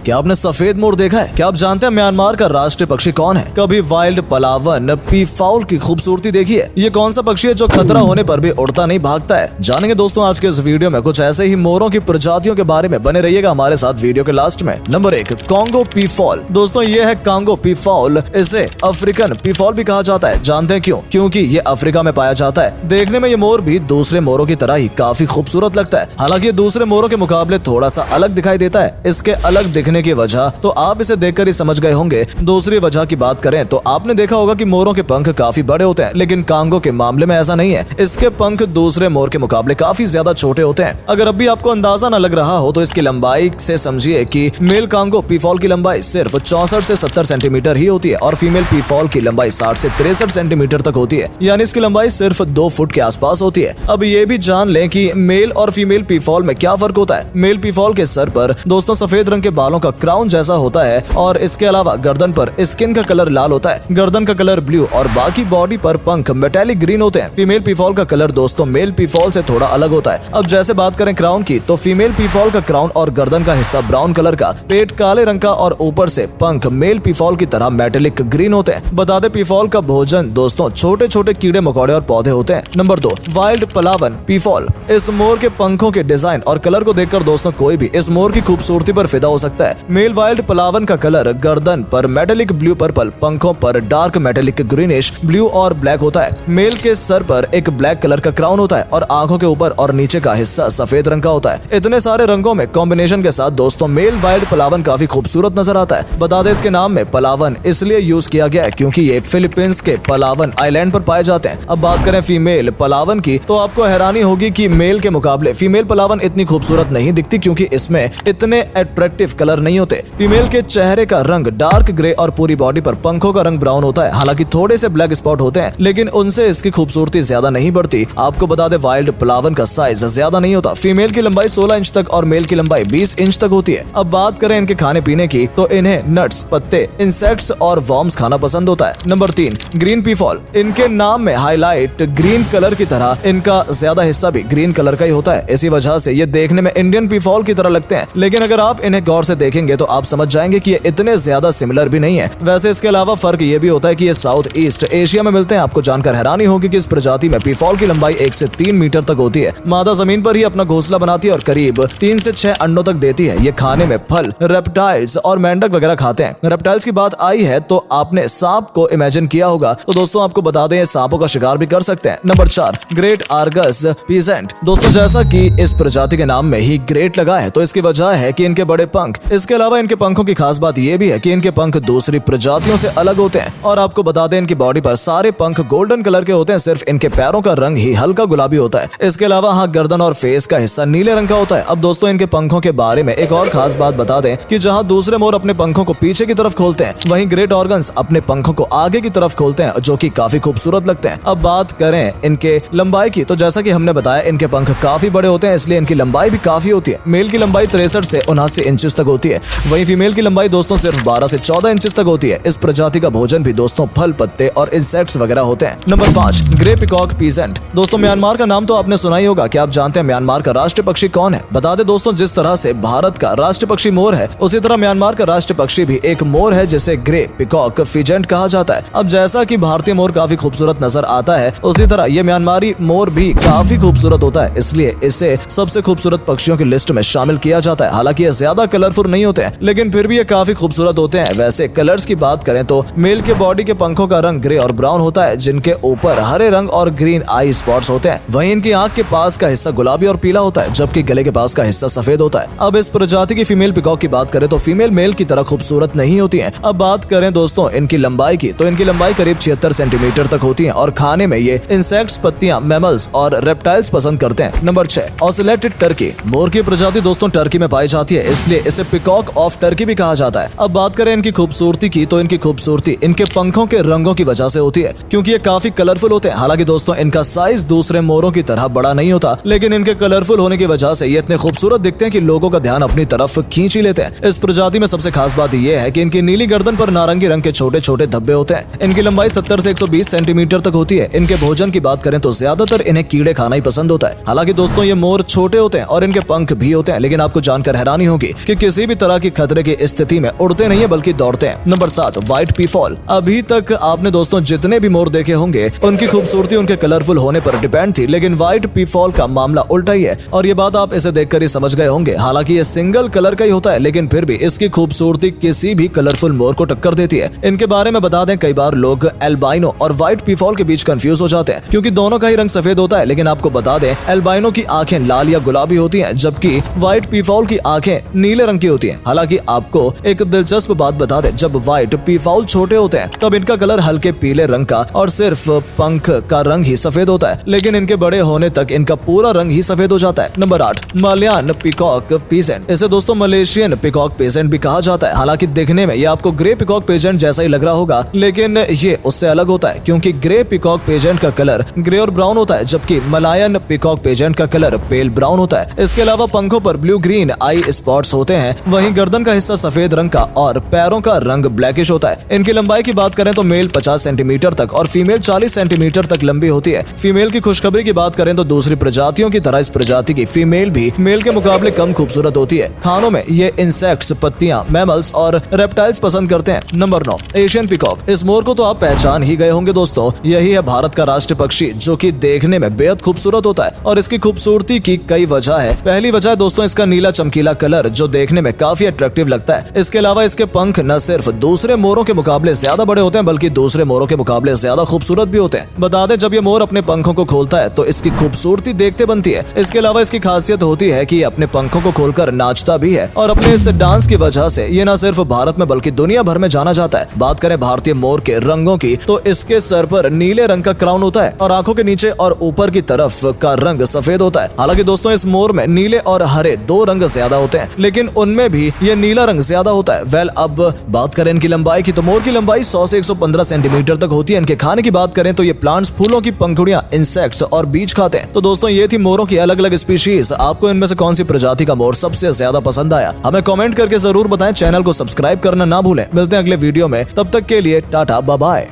क्या आपने सफेद मोर देखा है? क्या आप जानते हैं म्यांमार का राष्ट्रीय पक्षी कौन है? कभी वाइल्ड पलावन पीफाउल की खूबसूरती देखी है? ये कौन सा पक्षी है जो खतरा होने पर भी उड़ता नहीं, भागता है? जानेंगे दोस्तों आज के इस वीडियो में कुछ ऐसे ही मोरों की प्रजातियों के बारे में। बने रहिएगा हमारे साथ वीडियो के लास्ट में। Number 1, Congo peafowl. दोस्तों ये है कांगो पीफाउल। इसे अफ्रीकन पीफाउल भी कहा जाता है। जानते हैं क्यों? क्योंकि ये अफ्रीका में पाया जाता है। देखने में ये मोर भी दूसरे मोरों की तरह ही काफी खूबसूरत लगता है। हालांकि ये दूसरे मोरों के मुकाबले थोड़ा सा अलग दिखाई देता है। इसके अलग दिखने की वजह तो आप इसे देखकर ही समझ गए होंगे। दूसरी वजह की बात करें तो आपने देखा होगा कि मोरों के पंख काफी बड़े होते हैं, लेकिन कांगो के मामले में ऐसा नहीं है। इसके पंख दूसरे मोर के मुकाबले काफी ज्यादा छोटे होते हैं। अगर अभी आपको अंदाजा न लग रहा हो तो इसकी लंबाई से समझिए कि मेल कांगो पीफाउल की लंबाई सिर्फ 64 से 70 सेंटीमीटर ही होती है और फीमेल पीफाउल की लंबाई 60 से 63 सेंटीमीटर तक होती है, यानी इसकी लंबाई सिर्फ 2 फुट के आसपास होती है। अब ये भी जान लें कि मेल और फीमेल पीफाउल में क्या फर्क होता है। मेल पीफाउल के सर पर दोस्तों सफेद रंग के बालों का क्राउन जैसा होता है और इसके अलावा गर्दन पर स्किन का कलर लाल होता है, गर्दन का कलर ब्लू और बाकी बॉडी पर पंख मेटेलिक ग्रीन होते हैं। फीमेल पीफाउल का कलर दोस्तों मेल पीफाउल से थोड़ा अलग होता है। अब जैसे बात करें क्राउन की तो फीमेल पीफाउल का क्राउन और गर्दन का हिस्सा ब्राउन कलर का, पेट काले रंग का और ऊपर से पंख मेल पीफाउल की तरह मेटेलिक ग्रीन होते हैं। बता दें पीफाउल का भोजन दोस्तों छोटे छोटे कीड़े मकोड़े और पौधे होते हैं। Number 2, wild Palawan peafowl. इस मोर के पंखों के डिजाइन और कलर को देखकर दोस्तों कोई भी इस मोर की खूबसूरती पर फिदा हो सकता है। मेल वाइल्ड पलावन का कलर गर्दन पर मेटेलिक ब्लू पर्पल, पंखों पर डार्क मेटेलिक ग्रीनिश ब्लू और ब्लैक होता है। मेल के सर पर एक ब्लैक कलर का क्राउन होता है और आंखों के ऊपर और नीचे का हिस्सा सफेद रंग का होता है। इतने सारे रंगों में कॉम्बिनेशन के साथ दोस्तों मेल वाइल्ड पलावन काफी खूबसूरत नजर आता है। बता दें इसके नाम में पलावन इसलिए यूज किया गया है क्योंकि ये फिलीपींस के पलावन आइलैंड पर पाए जाते हैं। अब बात करें फीमेल पलावन की तो आपको हैरानी होगी कि मेल के मुकाबले फीमेल पलावन इतनी खूबसूरत नहीं दिखती क्योंकि इसमें इतने अट्रैक्टिव कलर नहीं होते। फीमेल के चेहरे का रंग डार्क ग्रे और पूरी बॉडी पर पंखों का रंग ब्राउन होता है। हालांकि थोड़े से ब्लैक स्पॉट होते हैं लेकिन उनसे इसकी खूबसूरती ज्यादा नहीं बढ़ती। आपको बता दें वाइल्ड पलावन का साइज ज्यादा नहीं होता। फीमेल की लंबाई 16 इंच तक और मेल की लंबाई 20 इंच तक होती है। अब बात करें इनके खाने पीने की तो इन्हें नट्स, पत्ते, इंसेक्ट्स और वर्म्स खाना पसंद होता है। Number 3, green peafowl. इनके नाम में हाईलाइट ग्रीन कलर की तरह इनका ज्यादा हिस्सा भी ग्रीन कलर का ही होता है। इसी वजह से ये देखने में इंडियन पीफाउल की तरह लगते हैं, लेकिन अगर आप इन्हें गौर से देखेंगे तो आप समझ जाएंगे कि ये इतने ज्यादा सिमिलर भी नहीं है। वैसे इसके अलावा फर्क ये भी होता है कि ये साउथ ईस्ट एशिया में मिलते हैं। आपको जानकर हैरानी होगी कि इस प्रजाति में पीफाउल की लंबाई 1 से 3 मीटर तक होती है। मादा जमीन पर ही अपना घोंसला बनाती है और करीब 3 से 6 अंडों तक देती है। ये खाने में फल, रेप्टाइल्स और मेंढक वगैरह खाते हैं। रेप्टाइल्स की बात आई है तो आपने सांप को इमेजिन किया होगा, तो दोस्तों आपको बता दें सांपों का शिकार भी कर सकते हैं। Number 4, great Argus peasant. दोस्तों जैसा कि इस प्रजाति के नाम में ही ग्रेट लगा है तो इसकी वजह है कि इनके बड़े पंख। इसके अलावा इनके पंखों की खास बात यह भी है कि इनके पंख दूसरी प्रजातियों से अलग होते हैं। और आपको बता दें इनकी बॉडी पर सारे पंख गोल्डन कलर के होते हैं, सिर्फ इनके पैरों का रंग ही हल्का गुलाबी होता है। इसके अलावा हाँ गर्दन और फेस का हिस्सा नीले रंग का होता है। अब दोस्तों इनके पंखों के बारे में एक और खास बात बता दें कि जहां दूसरे मोर अपने पंखों को पीछे की तरफ खोलते हैं, वहीं ग्रेट ऑर्गन्स अपने पंखों को आगे की तरफ खोलते हैं, जो कि काफी खूबसूरत लगते हैं। अब बात करें इनके लंबाई की तो जैसा कि हमने बताया इनके पंख काफी बड़े होते हैं, इसलिए इनकी लंबाई भी काफी होती है। मेल की लंबाई 63 से 79 इंचेस तक होती है, वहीं फीमेल की लंबाई दोस्तों सिर्फ 12 से 14 इंचेस तक होती है। इस प्रजाति का भोजन भी दोस्तों फल, पत्ते और इंसेक्ट्स वगैरह होते हैं। Number 5, grey peacock peasant. दोस्तों म्यांमार का नाम तो आपने सुना ही होगा। क्या आप जानते हैं म्यांमार का राष्ट्रीय पक्षी कौन है? बता दें दोस्तों जिस तरह से भारत का राष्ट्रीय पक्षी मोर है, उसी तरह म्यांमार का राष्ट्रीय पक्षी भी एक मोर है जिसे ग्रे पीकॉक पीजेंट कहा जाता है। अब जैसा कि भारतीय मोर काफी खूबसूरत नजर आता है, उसी तरह ये म्यांमारी मोर भी काफी खूबसूरत होता है, इसलिए इसे सबसे खूबसूरत पक्षियों की लिस्ट में शामिल किया जाता है। हालांकि ये ज्यादा कलरफुल नहीं होते हैं, लेकिन फिर भी ये काफी खूबसूरत होते हैं। वैसे कलर्स की बात करें तो मेल के बॉडी के पंखों का रंग ग्रे और ब्राउन होता है, जिनके ऊपर हरे रंग और ग्रीन आई स्पॉट्स होते हैं। वहीं इनकी आंख के पास का हिस्सा गुलाबी और पीला होता है, जबकि गले के पास का हिस्सा सफेद होता है। अब इस प्रजाति की फीमेल पीकॉक की बात करें तो फीमेल मेल की तरह खूबसूरत नहीं होती है। अब बात करें दोस्तों इनकी लंबाई की तो इनकी लंबाई करीब 76 सेंटीमीटर तक होती है और खाने में ये इंसेक्ट्स, पत्तियां, मैमल्स और रेप्टाइल्स पसंद करते हैं। Number 6, oscillated Turkey. मोर की प्रजाति दोस्तों टर्की में पाई जाती है, इसलिए इसे पीकॉक ऑफ टर्की भी कहा जाता है। अब बात करें इनकी खूबसूरती की तो इनकी खूबसूरती इनके पंखों के रंगों की वजह से होती है, क्योंकि ये काफी कलरफुल होते हैं। हालांकि दोस्तों इनका साइज दूसरे मोरों की तरह बड़ा नहीं होता, लेकिन इनके कलरफुल होने की वजह से ये इतने खूबसूरत दिखते हैं कि लोगों का ध्यान अपनी तरफ खींच ही लेते हैं। इस प्रजाति में सबसे खास बात यह है कि इनकी नीली गर्दन पर नारंगी रंग के छोटे छोटे धब्बे होते हैं। इनकी लंबाई 70 से 120 सेंटीमीटर तक होती है। इनके भोजन की बात करें तो ज्यादातर इन्हें कीड़े खाना ही पसंद होता है। हालांकि दोस्तों ये मोर छोटे होते हैं और इनके पंख भी होते हैं, लेकिन आपको जानकर हैरानी होगी कि किसी भी भी तरह की खतरे की स्थिति में उड़ते नहीं है बल्कि दौड़ते हैं। Number 7, white peafowl. अभी तक आपने दोस्तों जितने भी मोर देखे होंगे उनकी खूबसूरती उनके कलरफुल होने पर डिपेंड थी, लेकिन व्हाइट पीफॉल का मामला उल्टा ही है और ये बात आप इसे देखकर ही समझ गए होंगे। हालांकि ये सिंगल कलर का ही होता है, लेकिन फिर भी इसकी खूबसूरती किसी भी कलरफुल मोर को टक्कर देती है। इनके बारे में बता दें, कई बार लोग एल्बाइनो और व्हाइट पीफॉल के बीच कंफ्यूज हो जाते हैं क्योंकि दोनों का ही रंग सफेद होता है। लेकिन आपको बता दें, एल्बाइनो की आंखें लाल या गुलाबी होती हैं, जबकि व्हाइट पीफॉल की आंखें नीले रंग की होती हैं। हालांकि आपको एक दिलचस्प बात बता दें, जब व्हाइट पीफॉल छोटे होते हैं तब इनका कलर हल्के पीले रंग का और सिर्फ पंख का रंग ही सफेद होता है, लेकिन इनके बड़े होने तक इनका पूरा रंग ही सफेद हो जाता है। Number 8, Malayan peacock pheasant. इसे दोस्तों मलेशियन पीकॉक पीजेंट भी कहा जाता है। हालांकि देखने में ये आपको ग्रे पीकॉक पीजेंट जैसा ही लग रहा होगा, लेकिन ये उससे अलग होता है क्योंकि ग्रे पीकॉक पीजेंट का कलर ग्रे और ब्राउन होता है, जबकि मलयान पीकॉक पीजेंट का कलर पेल ब्राउन होता है। इसके अलावा पंखों पर ब्लू ग्रीन आई स्पॉट्स होते हैं, वहीं गर्दन का हिस्सा सफेद रंग का और पैरों का रंग ब्लैकिश होता है। इनकी लंबाई की बात करें तो मेल 50 सेंटीमीटर तक और फीमेल 40 सेंटीमीटर तक लंबी होती है। फीमेल की खुशखबरी की बात करें तो दूसरी प्रजातियों की तरह इस प्रजाति की फीमेल भी मेल के मुकाबले कम खूबसूरत होती है। खानों में ये इंसेक्ट्स, पत्तियां, मैमल्स और रेप्टाइल्स पसंद करते हैं। Number 9, Asian peacock. इस मोर को तो आप पहचान ही गए होंगे दोस्तों, यही है भारत का राष्ट्रीय पक्षी जो कि देखने में बेहद खूबसूरत होता है और इसकी खूबसूरती की कई वजह है। पहली वजह है दोस्तों इसका नीला चमकीला कलर जो देखने में काफी अट्रैक्टिव लगता है। इसके अलावा इसके पंख न सिर्फ दूसरे मोरों के मुकाबले ज्यादा बड़े होते हैं बल्कि दूसरे मोरों के मुकाबले ज्यादा खूबसूरत भी होते हैं। बता दें, जब ये मोर अपने पंखों को खोलता है तो इसकी खूबसूरती देखते बनती है। इसके अलावा इसकी खासियत होती है कि ये अपने पंखों को खोलकर नाचता भी है और अपने इस डांस की वजह से ये न सिर्फ भारत में बल्कि दुनिया भर में जाना जाता है। बात करें भारतीय मोर के रंगों की तो इसके सर पर नीले रंग का क्राउन होता है और आंखों के नीचे और ऊपर की तरफ का रंग सफेद होता है। हालांकि दोस्तों इस मोर में नीले और हरे दो रंग ज्यादा होते हैं, लेकिन उनमें भी ये नीला रंग ज्यादा होता है। वेल, अब बात करें इनकी लंबाई की तो मोर की लंबाई 100 से 115 सेंटीमीटर तक होती है। इनके खाने की बात करें तो ये प्लांट्स, फूलों की पंखुड़ियां, इंसेक्ट्स और बीज खाते हैं। तो दोस्तों ये थी मोरों की अलग अलग स्पीशीज। आपको इनमें से कौन सी प्रजाति का मोर सबसे ज्यादा पसंद आया, हमें कमेंट करके जरूर बताएं। चैनल को सब्सक्राइब करना ना भूलें। मिलते हैं अगले वीडियो में, तब तक के लिए टाटा बाय बाय।